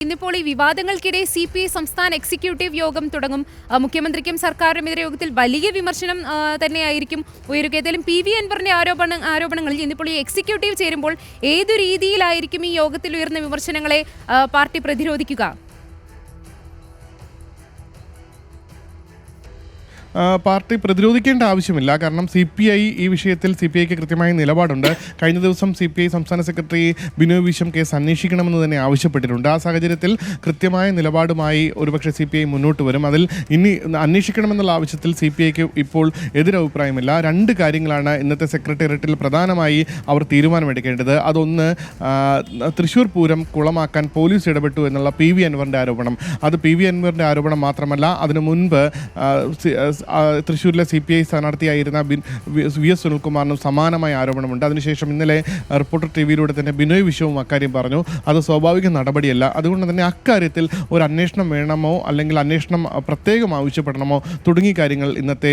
ഇന്നിപ്പോൾ ഈ വിവാദങ്ങൾക്കിടെ CPI സംസ്ഥാന എക്സിക്യൂട്ടീവ് യോഗം തുടങ്ങും. മുഖ്യമന്ത്രിക്കും സർക്കാരിനുമെതിരെ യോഗത്തിൽ വലിയ വിമർശനം തന്നെയായിരിക്കും ഉയരുക. ഏതായാലും PV അൻവറിന്റെ ആരോപണങ്ങളിൽ ഇന്നിപ്പോൾ ഈ എക്സിക്യൂട്ടീവ് ചേരുമ്പോൾ ഏതു രീതിയിലായിരിക്കും ഈ യോഗത്തിൽ ഉയർന്ന വിമർശനങ്ങളെ പാർട്ടി പ്രതിരോധിക്കുക? പാർട്ടി പ്രതിരോധിക്കേണ്ട ആവശ്യമില്ല. കാരണം CPI ഈ വിഷയത്തിൽ CPIക്ക് കൃത്യമായ നിലപാടുണ്ട്. കഴിഞ്ഞ ദിവസം CPI സംസ്ഥാന സെക്രട്ടറി ബിനോയ് വിശ്വം കേസ് അന്വേഷിക്കണമെന്ന് തന്നെ ആവശ്യപ്പെട്ടിട്ടുണ്ട്. ആ സാഹചര്യത്തിൽ കൃത്യമായ നിലപാടുമായി ഒരുപക്ഷെ CPI മുന്നോട്ട് വരും. അതിൽ ഇനി അന്വേഷിക്കണമെന്നുള്ള ആവശ്യത്തിൽ CPIക്ക് ഇപ്പോൾ എതിരഭിപ്രായമില്ല. രണ്ട് കാര്യങ്ങളാണ് ഇന്നത്തെ സെക്രട്ടേറിയറ്റിൽ പ്രധാനമായി അവർ തീരുമാനമെടുക്കേണ്ടത്. അതൊന്ന്, തൃശ്ശൂർ പൂരം കുളമാക്കാൻ പോലീസ് ഇടപെട്ടു എന്നുള്ള PV അൻവറിൻ്റെ ആരോപണം. അത് PV അൻവറിൻ്റെ ആരോപണം മാത്രമല്ല, അതിനു മുൻപ് തൃശ്ശൂരിലെ CPI സ്ഥാനാർത്ഥിയായിരുന്ന VS സുനിൽകുമാറിനും സമാനമായ ആരോപണമുണ്ട്. അതിനുശേഷം ഇന്നലെ റിപ്പോർട്ടർ TVയിലൂടെ തന്നെ ബിനോയ് വിശ്വവും അക്കാര്യം പറഞ്ഞു. അത് സ്വാഭാവിക നടപടിയല്ല. അതുകൊണ്ട് തന്നെ അക്കാര്യത്തിൽ ഒരു അന്വേഷണം വേണമോ അല്ലെങ്കിൽ അന്വേഷണം പ്രത്യേകം ആവശ്യപ്പെടണമോ തുടങ്ങിയ കാര്യങ്ങൾ ഇന്നത്തെ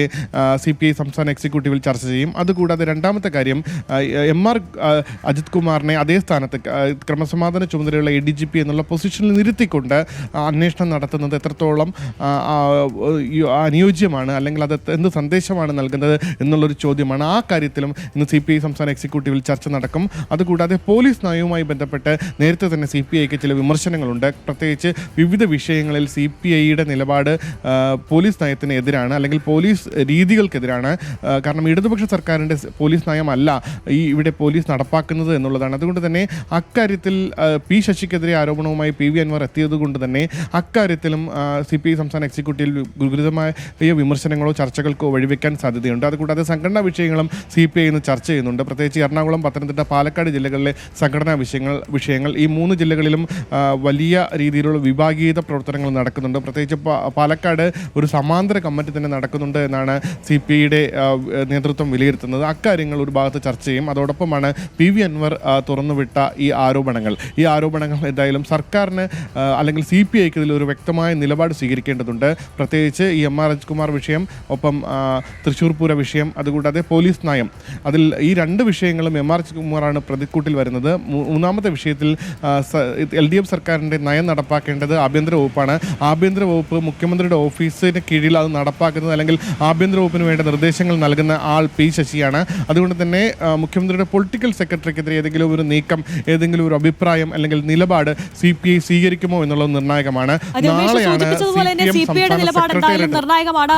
CPI സംസ്ഥാന എക്സിക്യൂട്ടീവിൽ ചർച്ച ചെയ്യും. അതുകൂടാതെ രണ്ടാമത്തെ കാര്യം, MR അജിത് കുമാറിനെ അതേ സ്ഥാനത്ത് ക്രമസമാധാന ചുമതലയുള്ള ADGP എന്നുള്ള പൊസിഷനിൽ നിർത്തിക്കൊണ്ട് അന്വേഷണം നടത്തുന്നത് എത്രത്തോളം അനുയോജ്യമാണ്, അല്ലെങ്കിൽ അത് എന്ത് സന്ദേശമാണ് നൽകുന്നത് എന്നുള്ളൊരു ചോദ്യമാണ്. ആ കാര്യത്തിലും ഇന്ന് CPI സംസ്ഥാന എക്സിക്യൂട്ടീവിൽ ചർച്ച നടക്കും. അതുകൂടാതെ പോലീസ് നയവുമായി ബന്ധപ്പെട്ട് നേരത്തെ തന്നെ CPIക്ക് ചില വിമർശനങ്ങളുണ്ട്. പ്രത്യേകിച്ച് വിവിധ വിഷയങ്ങളിൽ CPIയുടെ നിലപാട് പോലീസ് നയത്തിന് എതിരാണ്, അല്ലെങ്കിൽ പോലീസ് രീതികൾക്കെതിരാണ്. കാരണം ഇടതുപക്ഷ സർക്കാരിൻ്റെ പോലീസ് നയമല്ല ഇവിടെ പോലീസ് നടപ്പാക്കുന്നത് എന്നുള്ളതാണ്. അതുകൊണ്ട് തന്നെ അക്കാര്യത്തിൽ P ശശിക്കെതിരെ ആരോപണവുമായി PV അൻവർ എത്തിയതുകൊണ്ട് തന്നെ അക്കാര്യത്തിലും CPI സംസ്ഥാന എക്സിക്യൂട്ടീവിൽ ഗുരുതരമായ വിമർശനങ്ങളോ ചർച്ചകൾക്കോ വഴിവെക്കാൻ സാധ്യതയുണ്ട്. അതുകൂടാതെ സംഘടനാ വിഷയങ്ങളും CPI ഇന്ന് ചർച്ച ചെയ്യുന്നുണ്ട്. പ്രത്യേകിച്ച് എറണാകുളം, പത്തനംതിട്ട, പാലക്കാട് ജില്ലകളിലെ സംഘടനാ വിഷയങ്ങൾ ഈ മൂന്ന് ജില്ലകളിലും വലിയ രീതിയിലുള്ള വിഭാഗീയത പ്രവർത്തനങ്ങൾ നടക്കുന്നുണ്ട്. പ്രത്യേകിച്ച് പാലക്കാട് ഒരു സമാന്തര കമ്മിറ്റി തന്നെ നടക്കുന്നുണ്ട് എന്നാണ് CPIയുടെ നേതൃത്വം വിലയിരുത്തുന്നത്. അക്കാര്യങ്ങൾ ഒരു ഭാഗത്ത് ചർച്ച ചെയ്യും. അതോടൊപ്പമാണ് PV അൻവർ തുറന്നുവിട്ട ഈ ആരോപണങ്ങൾ എന്തായാലും സർക്കാരിന് അല്ലെങ്കിൽ CPIക്ക് ഇതിൽ ഒരു വ്യക്തമായ നിലപാട് സ്വീകരിക്കേണ്ടതുണ്ട്. പ്രത്യേകിച്ച് ഈ MR അജിത് കുമാർ വിഷയം, ഒപ്പം തൃശ്ശൂർ പൂര വിഷയം, അതുകൂടാതെ പോലീസ് നയം, അതിൽ ഈ രണ്ട് വിഷയങ്ങളും MR അജിത് കുമാറാണ് പ്രതിക്കൂട്ടിൽ വരുന്നത്. മൂന്നാമത്തെ വിഷയത്തിൽ LDF സർക്കാരിൻ്റെ നയം നടപ്പാക്കേണ്ടത് ആഭ്യന്തര വകുപ്പാണ്. ആഭ്യന്തര വകുപ്പ് മുഖ്യമന്ത്രിയുടെ ഓഫീസിന് കീഴിൽ അത് നടപ്പാക്കുന്നത്, അല്ലെങ്കിൽ ആഭ്യന്തര വകുപ്പിന് വേണ്ട നിർദ്ദേശങ്ങൾ നൽകുന്ന ആൾ P ശശിയാണ്. അതുകൊണ്ട് തന്നെ മുഖ്യമന്ത്രിയുടെ പൊളിറ്റിക്കൽ സെക്രട്ടറിക്കെതിരെ ഏതെങ്കിലും ഒരു നീക്കം, ഏതെങ്കിലും ഒരു അഭിപ്രായം അല്ലെങ്കിൽ നിലപാട് CPI സ്വീകരിക്കുമോ എന്നുള്ളത് നിർണായകമാണ്. നാളെയാണ് നിർണായകമാണ്.